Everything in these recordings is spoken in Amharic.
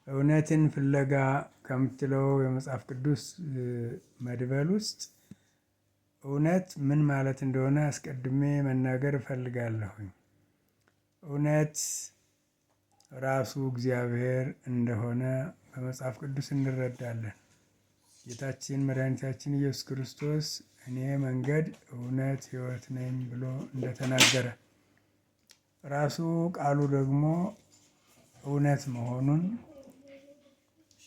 እውነትን ፍለጋ ከምትለው የመጽሐፍ ቅዱስ መድበል ውስጥ እውነት ምን ማለት እንደሆነ አስቀድሜ መናገር እፈልጋለሁኝ። እውነት ራሱ እግዚአብሔር እንደሆነ በመጽሐፍ ቅዱስ እንረዳለን። ጌታችን መድኃኒታችን ኢየሱስ ክርስቶስ እኔ መንገድ፣ እውነት፣ ሕይወት ነኝ ብሎ እንደተናገረ ራሱ ቃሉ ደግሞ እውነት መሆኑን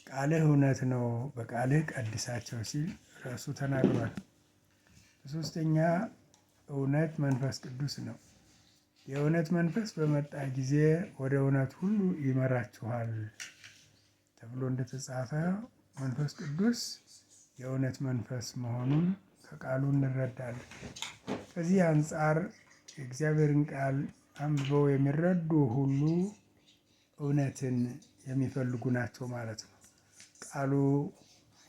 ቃልህ እውነት ነው፣ በቃልህ ቀድሳቸው ሲል ራሱ ተናግሯል። ሶስተኛ እውነት መንፈስ ቅዱስ ነው። የእውነት መንፈስ በመጣ ጊዜ ወደ እውነት ሁሉ ይመራችኋል ተብሎ እንደተጻፈ መንፈስ ቅዱስ የእውነት መንፈስ መሆኑን ከቃሉ እንረዳለን። ከዚህ አንጻር የእግዚአብሔርን ቃል አንብበው የሚረዱ ሁሉ እውነትን የሚፈልጉ ናቸው ማለት ነው። ቃሉ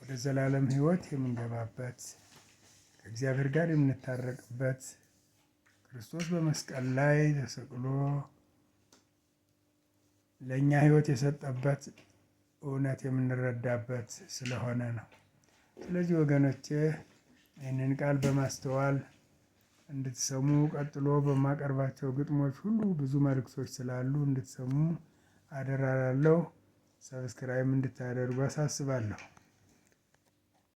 ወደ ዘላለም ሕይወት የምንገባበት፣ ከእግዚአብሔር ጋር የምንታረቅበት፣ ክርስቶስ በመስቀል ላይ ተሰቅሎ ለእኛ ሕይወት የሰጠበት እውነት የምንረዳበት ስለሆነ ነው። ስለዚህ ወገኖቼ ይህንን ቃል በማስተዋል እንድትሰሙ፣ ቀጥሎ በማቀርባቸው ግጥሞች ሁሉ ብዙ መልእክቶች ስላሉ እንድትሰሙ አደራ እላለሁ። ሰብስክራይብ እንድታደርጉ አሳስባለሁ።